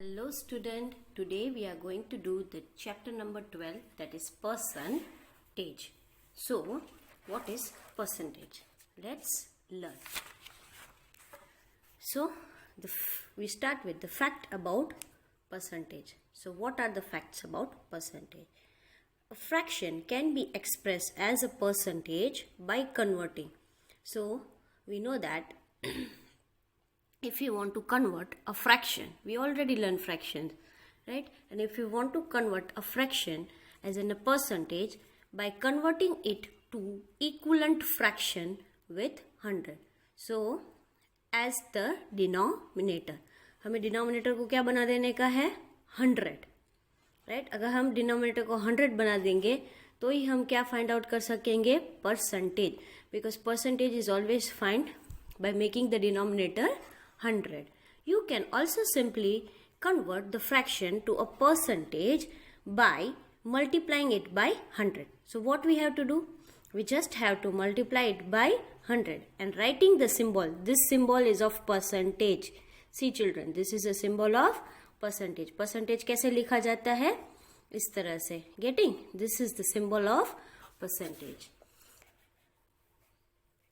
Hello student, today we are going to do the chapter number 12, that is percentage. So what is percentage? Let's learn. So we start with the fact about percentage. So what are the facts about percentage? A fraction can be expressed as a percentage by converting. So we know that if you want to convert a fraction, we already learned fractions, right? And if you want to convert a fraction as in a percentage, by converting it to equivalent fraction with 100. So as the denominator, हमें denominator को क्या बना देने का है 100, right? अगर हम denominator को 100 बना देंगे तो ही हम क्या फाइंड आउट कर सकेंगे percentage, because percentage is always find by making the denominator 100. You can also simply convert the fraction to a percentage by multiplying it by 100. So what we have to do? We just have to multiply it by 100 and writing the symbol. This symbol is of percentage. See children, this is a symbol of percentage. Percentage कैसे लिखा जाता है? इस तरह से. Getting? This is the symbol of percentage.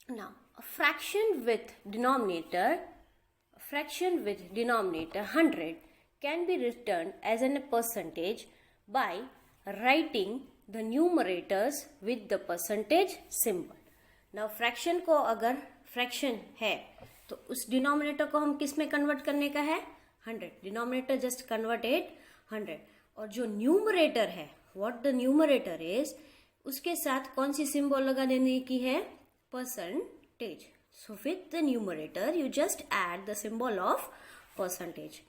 Now, a fraction with denominator 100 can be written as a percentage by writing the numerators with the percentage symbol. Now, fraction को अगर fraction है तो उस denominator को हम किस में convert करने का है 100. Denominator just convert it 100. और जो numerator है, what the numerator is, उसके साथ कौन सी symbol लगा देने की है percentage. So with the numerator, you just add the symbol of percentage.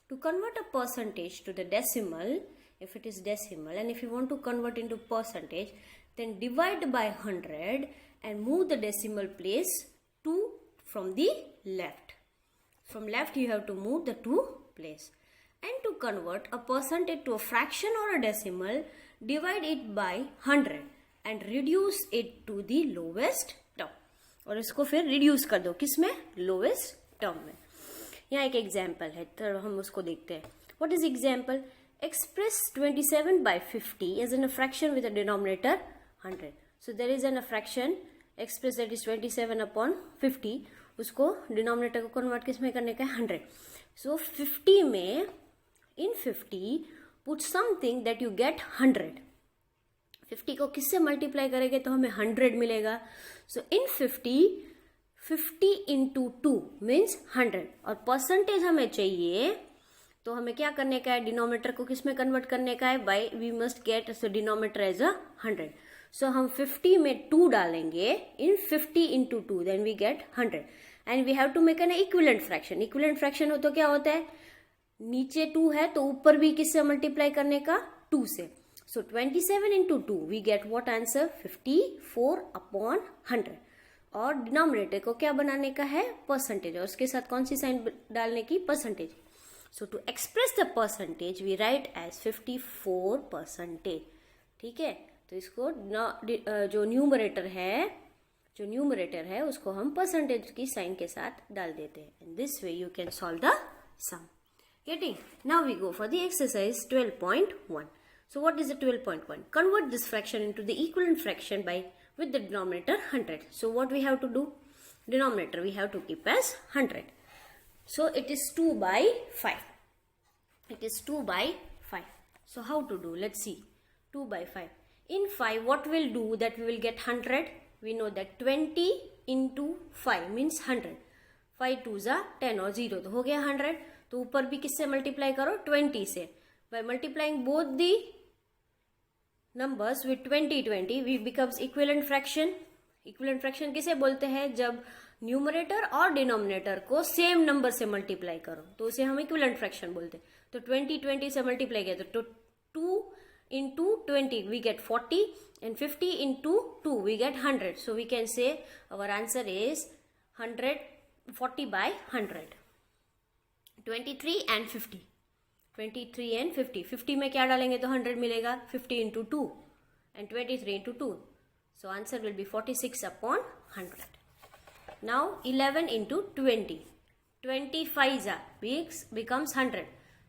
To convert a percentage to the decimal, if it is decimal, and if you want to convert into percentage, then divide by 100 and move the decimal place 2 from the left. From left, you have to move the 2 place. And to convert a percentage to a fraction or a decimal, divide it by 100 and reduce it to the lowest term. और इसको फिर reduce कर दो किसमें lowest term में. यहाँ एक example है तो हम उसको देखते हैं. What is example? Express 27 by 50 as an a fraction with a denominator 100. So there is an a fraction express that is 27 upon 50. उसको डिनोमिनेटर को कन्वर्ट किसमें करने का है 100. सो 50 में इन 50 put something that you get 100. 50 को किससे मल्टीप्लाई करेंगे तो हमें 100 मिलेगा. सो इन 50 इंटू 2 मीन्स 100. और परसेंटेज हमें चाहिए तो हमें क्या करने का है, डिनोमिनेटर को किस में कन्वर्ट करने का है, by we must get denominator as a 100. So हम 50 में 2 डालेंगे in 50 into 2, then we get 100. And we have to make an equivalent fraction. Equivalent fraction हो तो क्या होता है, नीचे 2 है तो ऊपर भी किससे मल्टीप्लाई करने का 2 से. So 27 into 2, we get what answer? 54 upon 100. और डिनोमिनेटर को क्या बनाने का है परसेंटेज, और उसके साथ कौन सी साइन डालने की percentage. So to express the percentage we write as 54%. ठीक है, तो इसको जो न्यूमरेटर है उसको हम परसेंटेज की साइन के साथ डाल देते हैं. And this way you can solve the sum. Getting? Now we go for the exercise 12.1. So what is the 12.1? Convert this fraction into the equivalent fraction with the denominator 100. So what we have to do? Denominator we have to keep as 100. So it is 2 by 5. It is 2 by 5. So how to do? Let's see. 2 by 5. In 5, what we'll do that we will get 100. We know that 20 into 5 means 100. 5 2s are 10 और 0 तो हो गया 100. तो ऊपर भी किससे multiply करो 20 से. By multiplying both the numbers with 20 we becomes equivalent fraction. Equivalent fraction किसे बोलते हैं, जब न्यूमरेटर और डिनोमिनेटर को सेम नंबर से मल्टीप्लाई करो तो उसे हम इक्विवेलेंट फ्रैक्शन बोलते हैं. तो 20 से मल्टीप्लाई किया तो 2 into 20 we get 40 and 50 into 2 we get 100. So we can say our answer is 140 by 100. 23 and 50. 23 and 50. 50 में क्या डालेंगे तो 100 मिलेगा. 50 into 2 and 23 into 2. So answer will be 46 upon 100. Now 11 into 20. 25 becomes 100.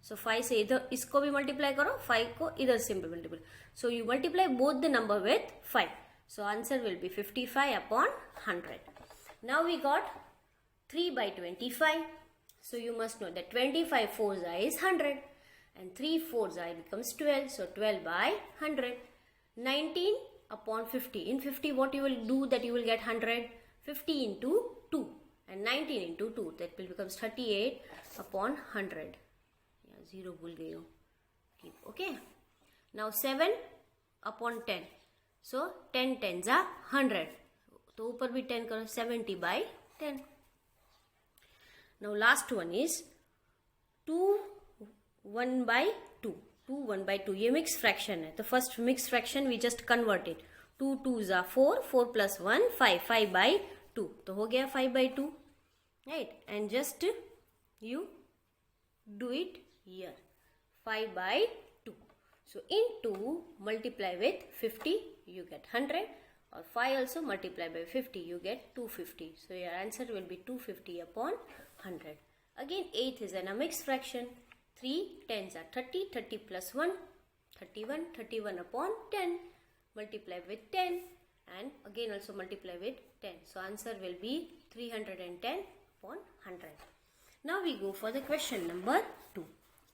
So 5 से इधर इसको भी मल्टीप्लाई करो, 5 को इधर से multiply. So you multiply both the number with 5. So answer will be 55 upon 100. Now we got 3 by 25. So you must know that 25 fours is 100 and 3 fours becomes 12. So 12 by 100. 19 upon 50. In 50 what you will do that you will get 100? 50 into 2 and 19 into 2. That will becomes 38 upon 100. Yeah, 0 bhul gayi ho. Keep. Okay. Now 7 upon 10. So 10 tens are 100. तो ऊपर भी 10 करो, 70 by 10. Now last one is 2 1 by 2. 2 1 by 2 ये mixed fraction है. तो first mixed fraction we just convert it. 2 2s are 4, 4 plus 1 5, 5 by 2. तो हो गया 5 by 2, right? And just you do it here. 5 by 2. So in 2 multiply with 50 you get 100, or 5 also multiply by 50 you get 250. So your answer will be 250 upon 100. Again 8 is a mixed fraction. 3 tens are 30, 30 plus 1 31, 31 upon 10, multiply with 10 and again also multiply with 10. So answer will be 310 upon 100. Now we go for the question number 2.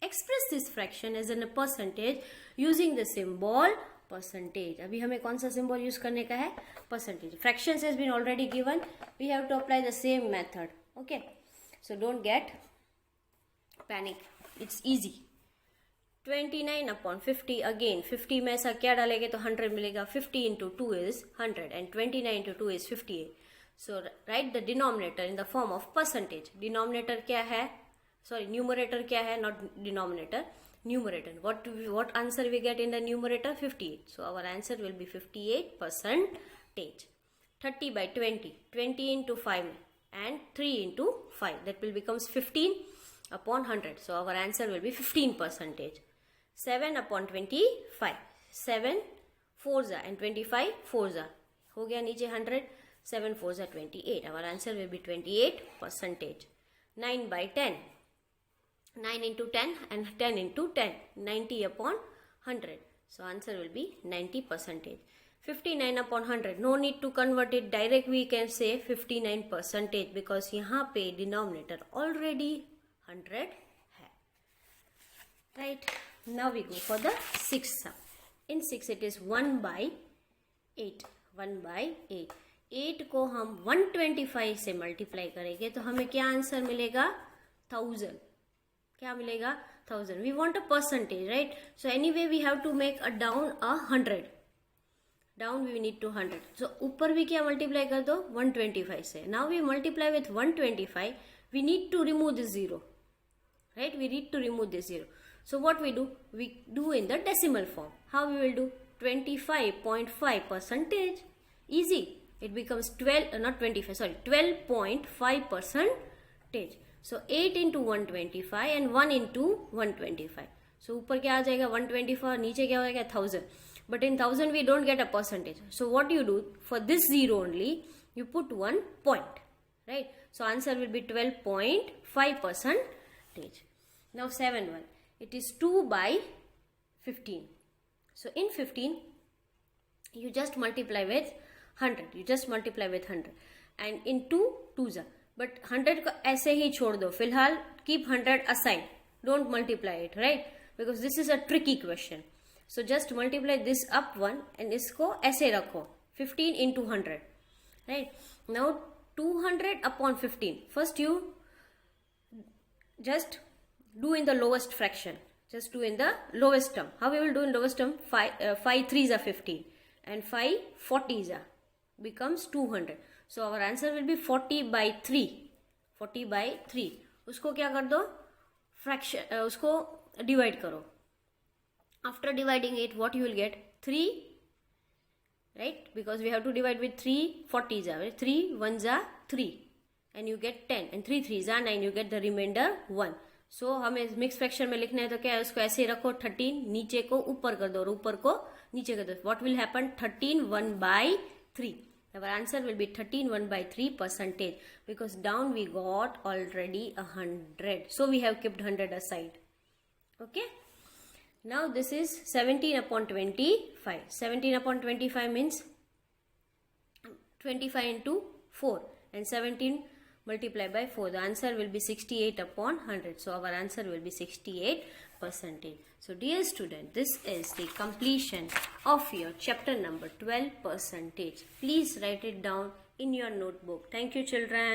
Express this fraction as in a percentage using the symbol percentage. अभी हमें कौन सा symbol use करने का है? Percentage. Fractions has been already given. We have to apply the same method. Okay. So don't get panic. It's easy. 29 upon 50. Again 50 में ऐसा क्या डालेंगे तो 100 मिलेगा. 50 into 2 is 100 and 29 into 2 is 58. So write the denominator in the form of percentage. Denominator क्या है? Sorry, numerator क्या है? Not denominator. Numerator. What answer we get in the numerator? 58. So our answer will be 58 percentage. 30 by 20. 20 into 5 and 3 into 5. That will becomes 15 upon 100. So our answer will be 15 percentage. 7 upon 25. 7 4s and 25 4s. हो गया नीचे 100. 7 4s are 28. Our answer will be 28 percentage. 9 by 10. 9 into 10 and 10 into 10. 90 upon 100. So answer will be 90 percentage. 59 upon 100. No need to convert it. Direct we can say 59 percentage because यहाँ पे denominator already 100 है. Right. Now we go for the 6th sum. In 6 it is 1 by 8. 1 by 8. 8 को हम 125 से multiply करेंगे तो हमें क्या आंसर मिलेगा? 1000. क्या मिलेगा? 1000. We want a percentage, right? So anyway we have to make a down 100. Down we need to 100. So ऊपर भी क्या मल्टीप्लाई कर दो? 125 से. Now we multiply with 125. We need to remove this 0. Right? We need to remove this 0. So what we do? We do in the decimal form. How we will do? 25.5 percentage. Easy. It becomes 12, not 25, sorry, 12.5 percentage. So 8 into 125 and 1 into 125. So ऊपर क्या आ जाएगा? 125. नीचे क्या हो जाएगा? 1000. But in 1000 we don't get a percentage. So what you do? For this 0 only, you put 1 point. Right? So answer will be 12.5 percentage. Now 7 1. It is 2 by 15. So in 15, you just multiply with 100. You just multiply with 100. And in 2, 2s are. But 100 को ऐसे ही छोड़ दो. फिलहाल keep 100 aside. Don't multiply it, right? Because this is a tricky question. So just multiply this up one and इसको ऐसे रखो. 15 into 100. Right? Now 200 upon 15. First you just do in the lowest fraction. Just do in the lowest term. How we will do in lowest term? 5 3s are 15 and 5 40s are becomes 200. So our answer will be 40 by 3. 40 by 3. उसको क्या कर दो? Fraction उसको divide करो. After dividing it, what you will get? 3, right? Because we have to divide with 3 40s are. Right? 3 1s are 3 and you get 10 and 3 3s are 9. You get the remainder 1. So हमें mix fraction में लिखना है तो क्या है? उसको ऐसे रखो. 13 नीचे को ऊपर कर दो और ऊपर को नीचे कर दो. What will happen? 13 1 by 3. Our answer will be 13 1 by 3 percentage because down we got already 100. So we have kept 100 aside. Okay. Now this is 17 upon 25. 17 upon 25 means 25 into 4 and 17 multiplied by 4. The answer will be 68 upon 100. So our answer will be 68%. So dear student, this is the completion of your chapter number 12%. Please write it down in your notebook. Thank you children.